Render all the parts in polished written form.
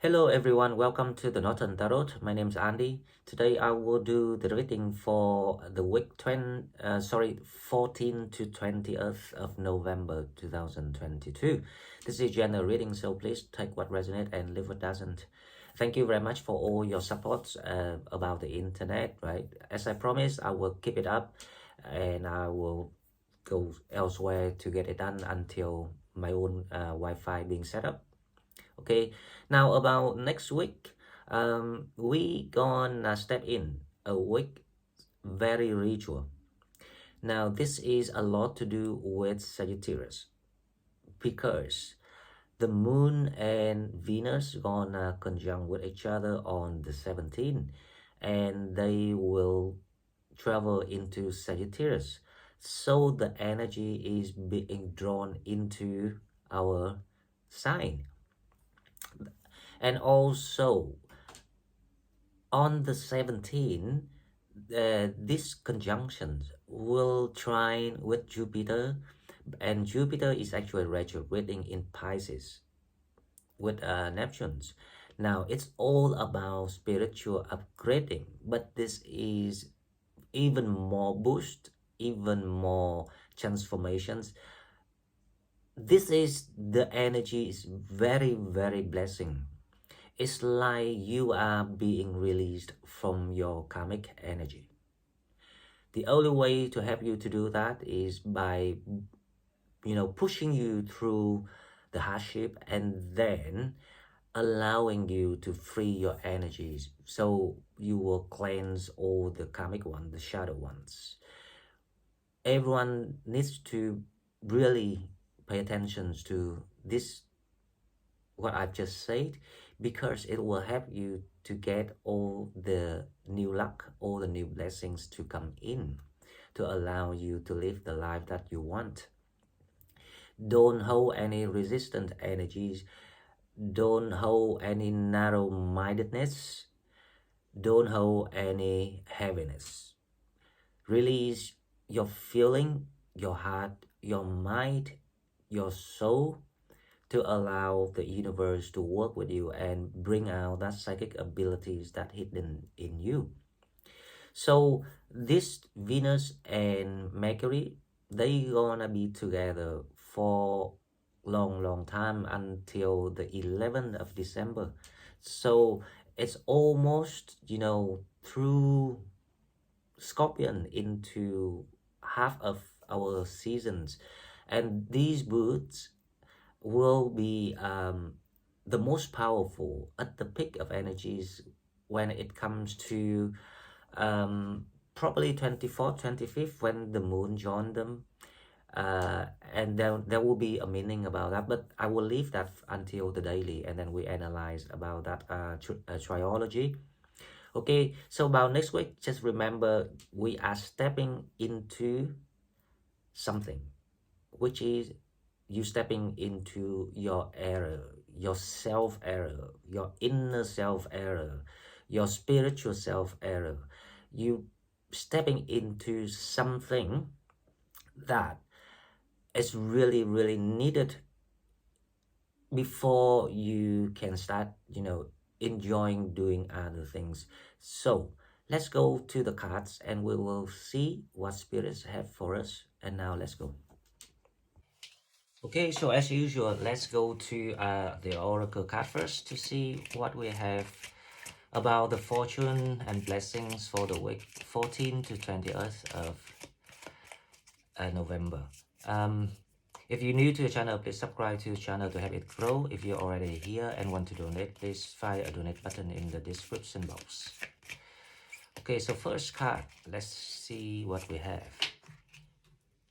Hello everyone, welcome to the Northern Tarot. My name is Andy. Today I will do the reading for the week 14 to 20th of November 2022. This is general reading, so please take what resonates and leave what doesn't. Thank you very much for all your support about the internet, right? As I promised, I will keep it up and I will go elsewhere to get it done until my own Wi-Fi being set up. Okay, now about next week, we gonna step in a week very ritual. Now this is a lot to do with Sagittarius because the moon and Venus gonna conjunct with each other on the 17th, and they will travel into Sagittarius. So the energy is being drawn into our sign. And also on the 17th, this conjunction will trine with Jupiter, and Jupiter is actually retrograding in Pisces with Neptune's. Now it's all about spiritual upgrading, but this is even more boost, even more transformations. This is the energy is very blessing. It's like you are being released from your karmic energy. The only way to help you to do that is by, pushing you through the hardship and then allowing you to free your energies. So you will cleanse all the karmic ones, the shadow ones. Everyone needs to really pay attention to this, what I've just said, because it will help you to get all the new luck, all the new blessings to come in to allow you to live the life that you want. Don't hold any resistant energies. Don't hold any narrow-mindedness. Don't hold any heaviness. Release your feeling, your heart, your mind, your soul, to allow the universe to work with you and bring out that psychic abilities that hidden in you. So this Venus and Mercury, they gonna be together for long time until the 11th of December. So it's almost, through Scorpion into half of our seasons. And these boots will be the most powerful at the peak of energies when it comes to probably 24th, 25th, when the moon joined them. And there will be a meaning about that, but I will leave that until the daily, and then we analyze about that triology. Okay, so about next week, just remember we are stepping into something, which is you stepping into your error, your self error, your inner self error, your spiritual self error. You stepping into something that is really needed before you can start, enjoying doing other things. So let's go to the cards and we will see what spirits have for us. And now let's go. Okay, so as usual, let's go to the oracle card first to see what we have about the fortune and blessings for the week 14 to 20th of November. If you're new to the channel, please subscribe to the channel to help it grow. If you're already here and want to donate, please find a donate button in the description box. Okay, so first card, let's see what we have.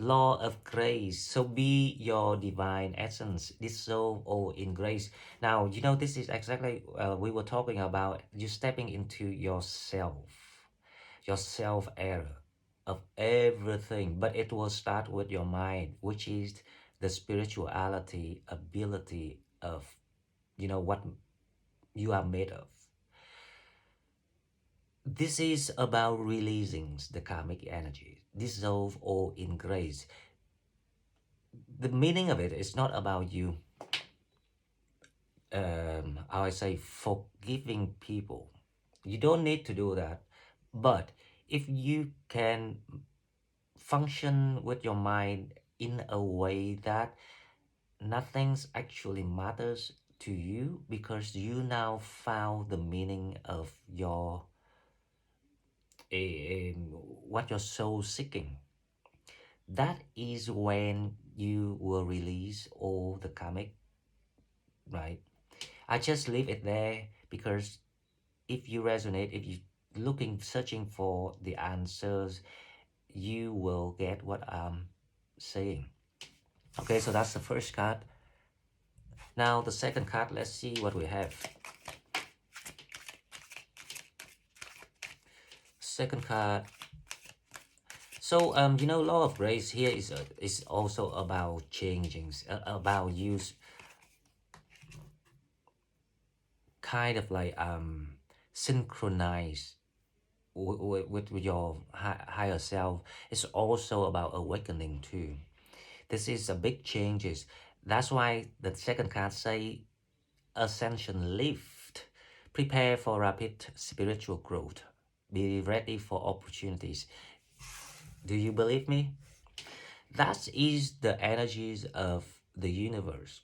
Law of grace. So be your divine essence, dissolve all in grace. Now, this is exactly we were talking about you stepping into yourself, your self-error of everything. But it will start with your mind, which is the spirituality, ability of, what you are made of. This is about releasing the karmic energy, dissolve all in grace. The meaning of it is not about you how I say, forgiving people. You don't need to do that. But if you can function with your mind in a way that nothing's actually matters to you because you now found the meaning of your what your soul seeking, that is when you will release all the karmic, right? I just leave it there because if you resonate, if you looking searching for the answers, you will get what I'm saying. Okay, so that's the first card. Now the second card, let's see what we have. Second card. So law of grace here is also about changing, about you kind of like synchronize with your higher self. It's also about awakening too. This is a big changes. That's why the second card say ascension lift. Prepare for rapid spiritual growth. Be ready for opportunities. Do you believe me? That is the energies of the universe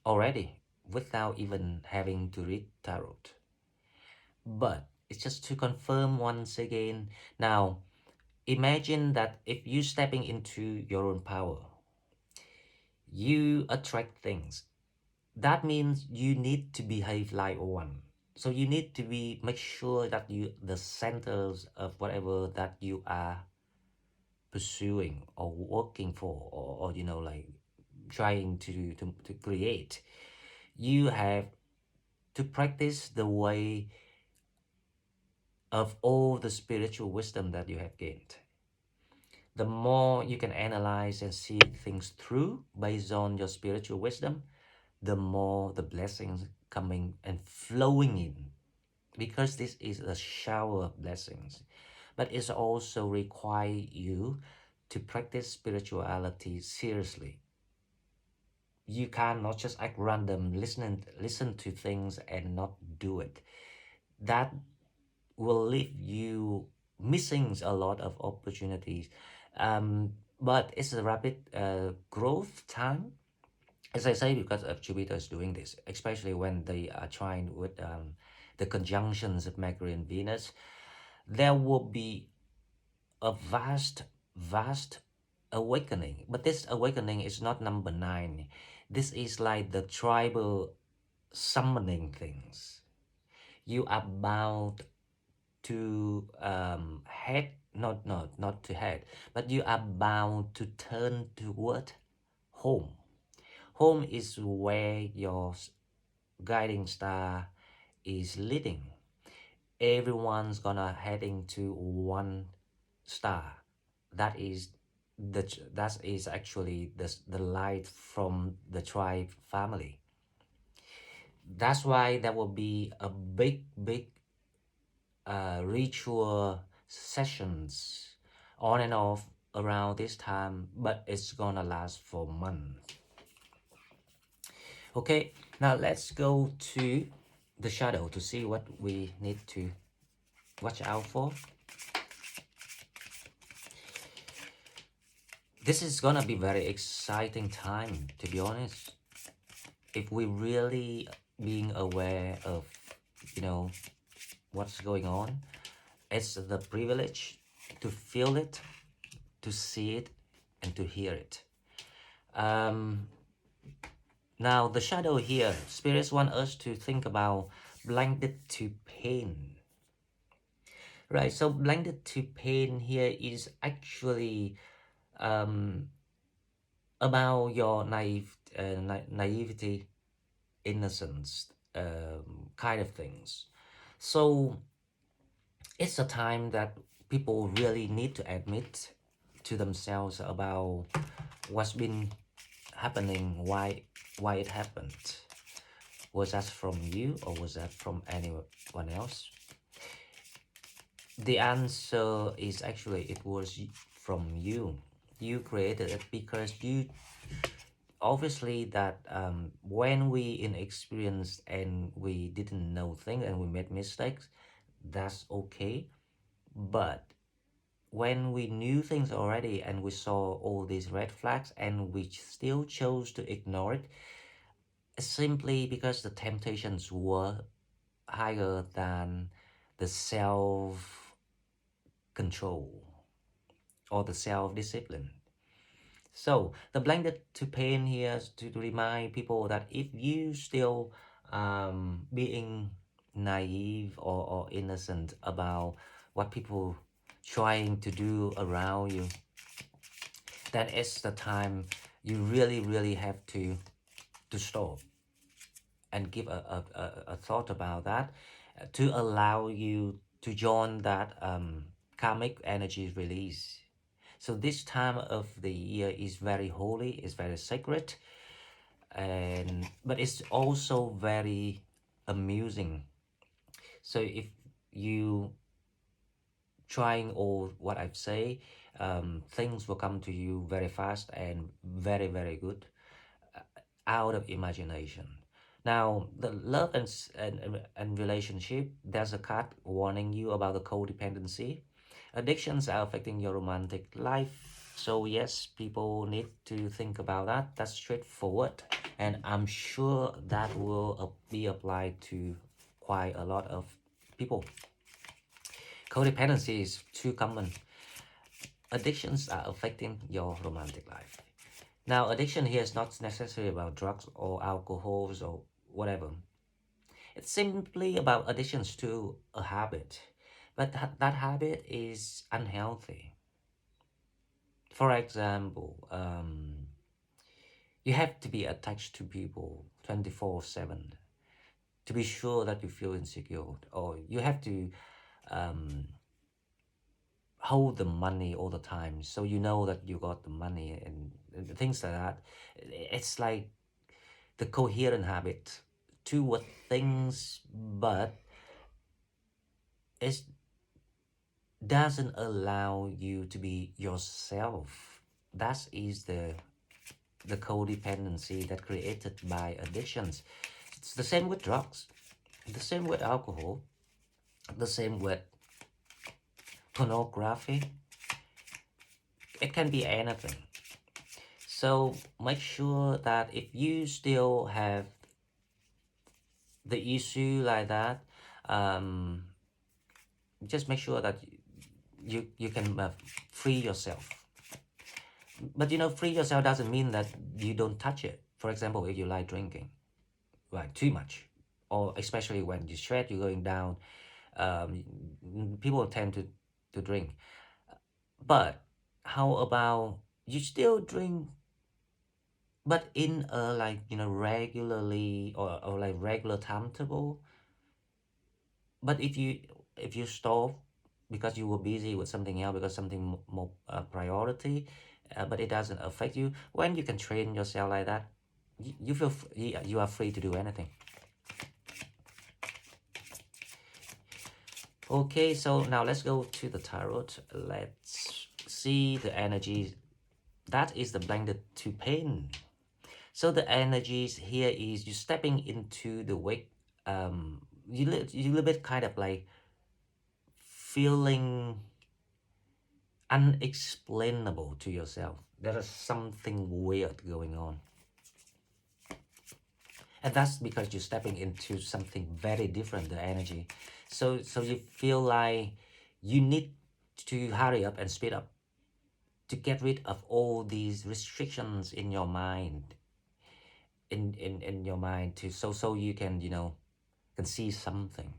already without even having to read tarot. But it's just to confirm once again. Now, imagine that if you stepping into your own power, you attract things. That means you need to behave like one. So you need to be make sure that you the centers of whatever that you are pursuing or working for, or like trying to create. You have to practice the way of all the spiritual wisdom that you have gained. The more you can analyze and see things through based on your spiritual wisdom, the more the blessings coming and flowing in. Because this is a shower of blessings. But it also require you to practice spirituality seriously. You cannot just act random, listen to things and not do it. That will leave you missing a lot of opportunities. But it's a rapid growth time, as I say, because of Jupiter is doing this, especially when they are trying with the conjunctions of Mercury and Venus. There will be a vast awakening. But this awakening is not number nine. This is like the tribal summoning things. You are bound to head, not to head, but you are bound to turn toward home. Home is where your guiding star is leading. Everyone's gonna heading to one star. That is that is actually the light from the tribe family. That's why there will be a big ritual sessions on and off around this time, but it's gonna last for months. Okay, now let's go to the shadow to see what we need to watch out for. This is gonna be very exciting time, to be honest. If we really being aware of, what's going on, it's the privilege to feel it, to see it, and to hear it. Now the shadow here, spirits want us to think about blinded to pain. Right, so blinded to pain here is actually about your naivety, innocence, kind of things. So it's a time that people really need to admit to themselves about what's been happening, why it happened. Was that from you or was that from anyone else? The answer is actually it was from you. You created it because you obviously that when we inexperienced and we didn't know things and we made mistakes, that's okay. But when we knew things already and we saw all these red flags and we still chose to ignore it, simply because the temptations were higher than the self control or the self discipline. So the blanket to pain here is to remind people that if you still being naive or innocent about what people trying to do around you, then it's the time you really have to stop and give a thought about that, to allow you to join that karmic energy release. So this time of the year is very holy, it's very sacred, and but it's also very amusing. So if you trying all what I've say, things will come to you very fast and very good, out of imagination. Now, the love and relationship, there's a card warning you about the codependency. Addictions are affecting your romantic life. So yes, people need to think about that. That's straightforward. And I'm sure that will be applied to quite a lot of people. Codependency is too common. Addictions are affecting your romantic life. Now, addiction here is not necessarily about drugs or alcohols or whatever. It's simply about addictions to a habit. But that habit is unhealthy. For example, you have to be attached to people 24/7 to be sure that you feel insecure. Or you have to um, hold the money all the time so you know that you got the money and things like that. It's like the coherent habit toward things, but it doesn't allow you to be yourself. That is the codependency that created by addictions. It's the same with drugs, the same with alcohol, the same with pornography. It can be anything. So make sure that if you still have the issue like that, just make sure that you can free yourself. But free yourself doesn't mean that you don't touch it. For example, if you like drinking, like too much, or especially when you're stressed, you're going down, um, people tend to drink. But how about you still drink, but in a like regularly or like regular timetable? But if you stop because you were busy with something else, because something more priority, but it doesn't affect you, when you can train yourself like that, you feel you are free to do anything. Okay, so now let's go to the tarot. Let's see the energy. That is the blanket to pain. So the energies here is you stepping into the wake. You little bit kind of like feeling unexplainable to yourself. There is something weird going on. And that's because you're stepping into something very different, the energy. So you feel like you need to hurry up and speed up to get rid of all these restrictions in your mind. In your mind to so you can see something.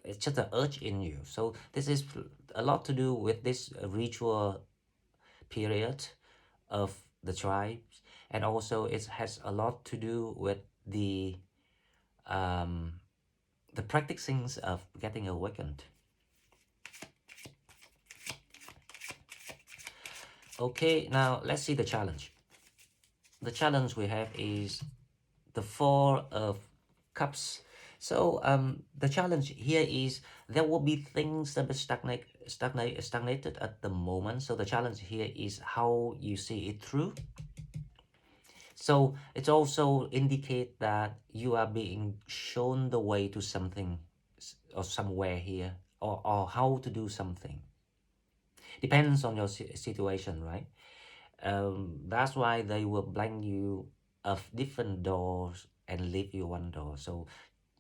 It's just an urge in you. So this is a lot to do with this ritual period of the tribes, and also it has a lot to do with um, the practicings of getting awakened. Okay, now let's see the challenge. The challenge we have is the Four of Cups. So the challenge here is there will be things that be stagnated at the moment. So the challenge here is how you see it through. So it also indicate that you are being shown the way to something or somewhere here, or how to do something. Depends on your situation, right? That's why they will blank you of different doors and leave you one door. So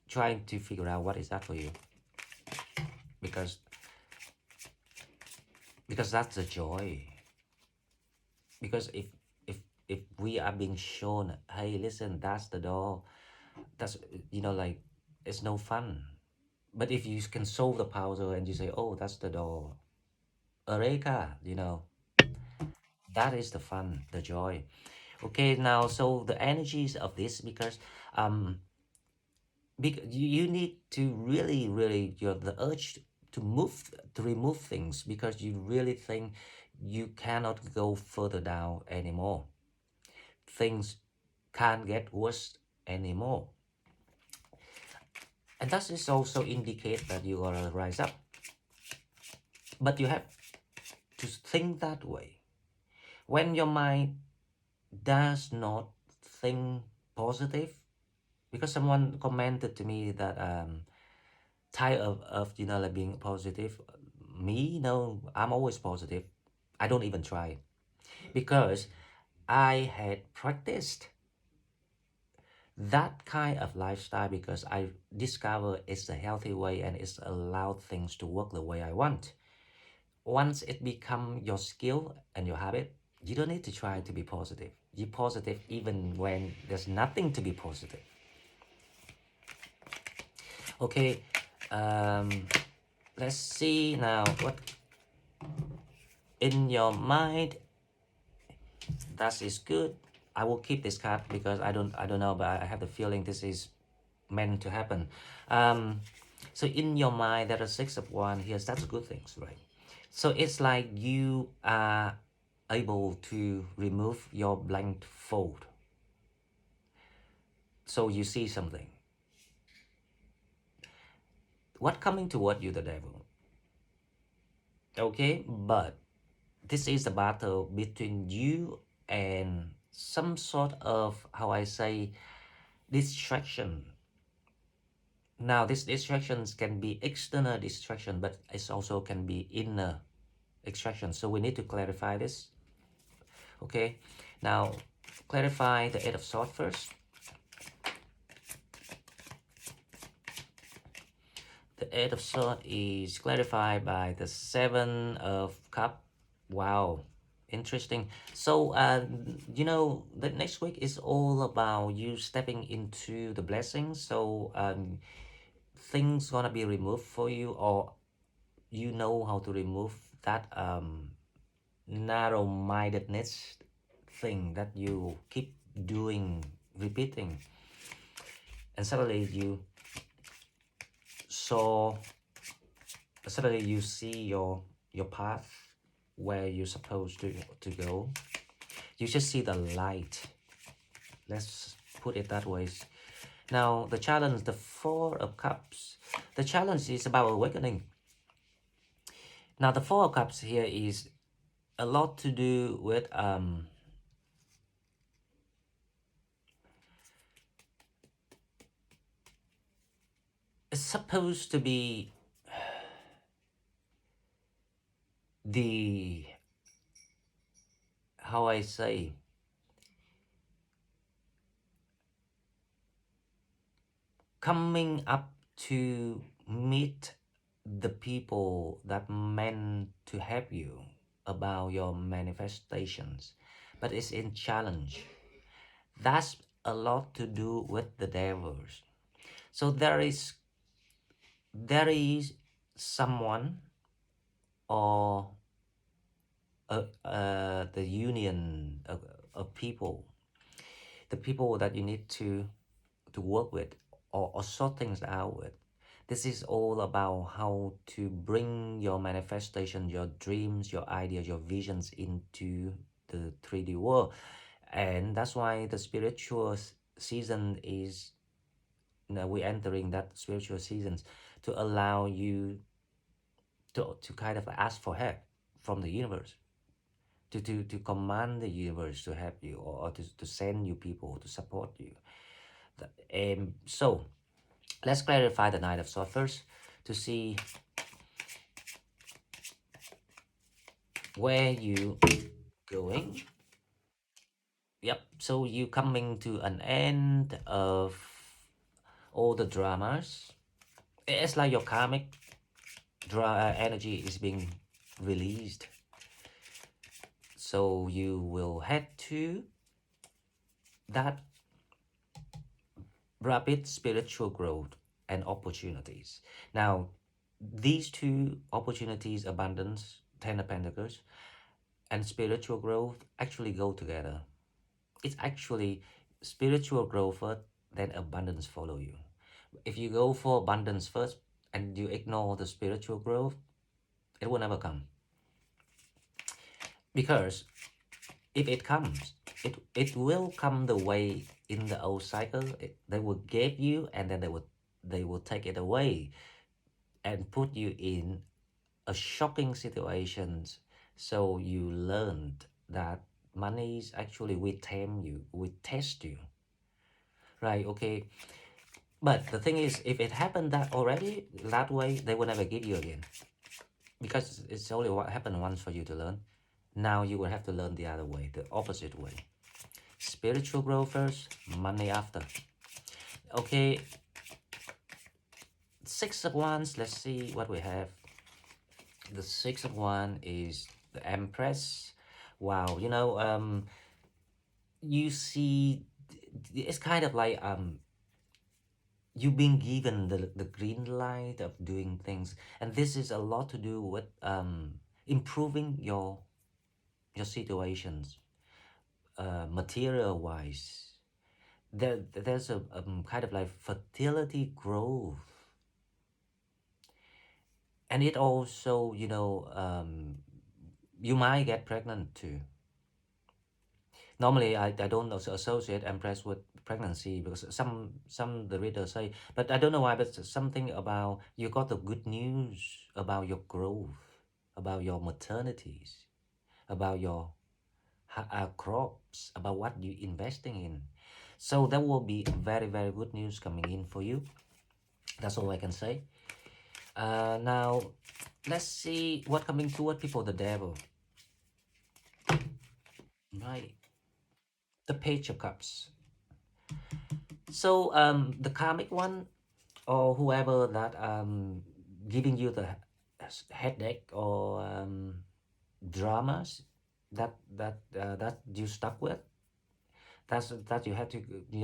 trying to figure out what is that for you, because that's the joy. Because if if we are being shown, hey, listen, that's the door, that's, like, it's no fun. But if you can solve the puzzle and you say, oh, that's the door, eureka, that is the fun, the joy. Okay, now, so the energies of this, because um you need to really, really, the urge to move, to remove things, because you really think you cannot go further down anymore. Things can't get worse anymore. And that is also indicate that you are to rise up. But you have to think that way. When your mind does not think positive, because someone commented to me that tired of like being positive. Me, no, I'm always positive. I don't even try, because I had practiced that kind of lifestyle, because I discover it's a healthy way and it's allowed things to work the way I want. Once it become your skill and your habit, you don't need to try to be positive. You're positive even when there's nothing to be positive. Okay, um, let's see now what in your mind. That is good. I will keep this card because I don't know, but I have the feeling this is meant to happen. Um, so in your mind, there are six of wands here. That's good things, right? So it's like you are able to remove your blank fold. So you see something. What coming toward you, the devil? Okay, but this is a battle between you and some sort of, how I say, distraction. Now, these distractions can be external distraction, but it also can be inner distraction. So we need to clarify this. Okay. Now, clarify the Eight of Swords first. The Eight of Swords is clarified by the Seven of Cup. Wow, interesting. So, the next week is all about you stepping into the blessings. So, things gonna be removed for you, or you know how to remove that narrow-mindedness thing that you keep doing, repeating, and saw suddenly you see your path where you're supposed to go. You just see the light. Let's put it that way. Now the challenge, the Four of Cups. The challenge is about awakening. Now the Four of Cups here is a lot to do with it's supposed to be the, how I say, coming up to meet the people that meant to help you about your manifestations, but it's in challenge. That's a lot to do with the devils. So there is someone, or the union of people, the people that you need to work with, or sort things out with. This is all about how to bring your manifestation, your dreams, your ideas, your visions into the 3D world. And that's why the spiritual season is, we're entering that spiritual seasons to allow you to kind of ask for help from the universe. to command the universe to help you, or to send you people to support you. So let's clarify the Knight of Swords first to see where you going. Yep, so you coming to an end of all the dramas. It's like your karmic energy is being released. So you will head to that rapid spiritual growth and opportunities. Now, these two opportunities, abundance, Ten of Pentacles, and spiritual growth actually go together. It's actually spiritual growth first, then abundance follow you. If you go for abundance first and you ignore the spiritual growth, it will never come. Because if it comes, it will come the way in the old cycle. They will give you, and then they will take it away and put you in a shocking situations. So you learned that money is actually will tame you, will test you, right? Okay, but the thing is, if it happened that already that way, they will never give you again, because it's only what happened once for you to learn. Now you will have to learn the other way, the opposite way. Spiritual growth first, money after. Okay, Six of Wands, let's see what we have. The Six of Wands is the Empress. Wow, you see, it's kind of like you've been given the green light of doing things, and this is a lot to do with improving your situations, material wise. There's a kind of like fertility growth, and it also, you might get pregnant too. Normally, I don't also associate Empress with pregnancy, because some the readers say, but I don't know why, but something about you got the good news about your growth, about your maternities, about your crops, about what you're investing in. So that will be very, very good news coming in for you. That's all I can say. Now, let's see what coming toward people. The Devil, right? The Page of Cups. So the karmic one, or whoever that giving you the headache or dramas that you stuck with, that you have to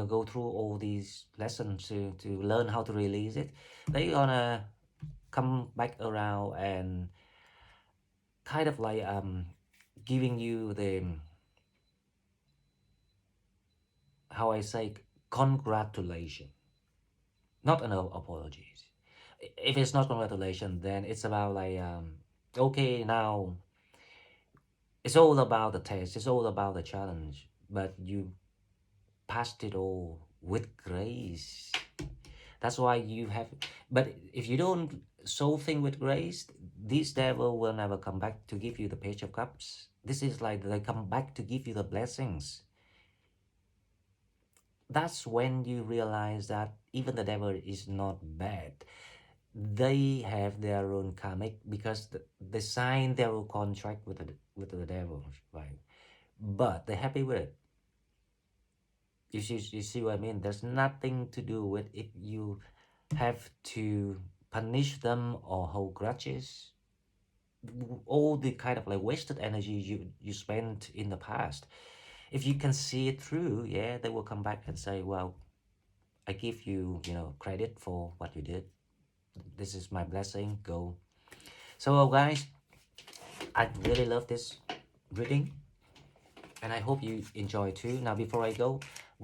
go through all these lessons to learn how to release it. They gonna come back around and kind of like giving you the, how I say, congratulations, not an apologies. If it's not congratulations, then it's about like okay, now it's all about the test, it's all about the challenge, but you passed it all with grace. That's why you have. But if you don't solve thing with grace, this devil will never come back to give you the Page of Cups. This is like they come back to give you the blessings. That's when you realize that even the devil is not bad. They have their own karmic, because they sign their own contract with the devil, right? But they're happy with it. You see what I mean? There's nothing to do with if you have to punish them or hold grudges. All the kind of like wasted energy you spent in the past. If you can see it through, yeah, they will come back and say, well, I give you, credit for what you did. This is my blessing. Go. So guys, I really love this reading, and I hope you enjoy too. Now, before I go,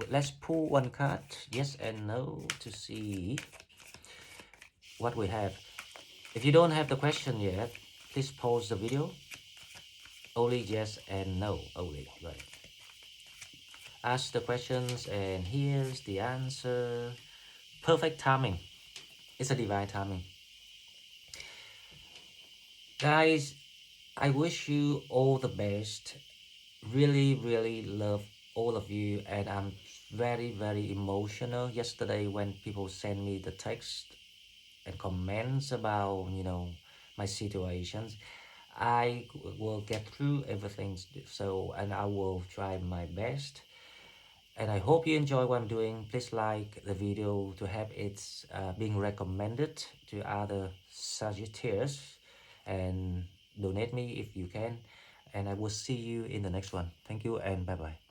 let's pull one card, yes and no, to see what we have. If you don't have the question yet, please pause the video. Only yes and no, only, right? Ask the questions, and here's the answer. Perfect timing. It's a divine timing. Guys, I wish you all the best really love all of you, and I'm very emotional yesterday when people send me the text and comments about my situations. I will get through everything, so, and I will try my best, and I hope you enjoy what I'm doing. Please like the video to have it being recommended to other Sagittarius, and donate me if you can, and I will see you in the next one. Thank you and bye bye.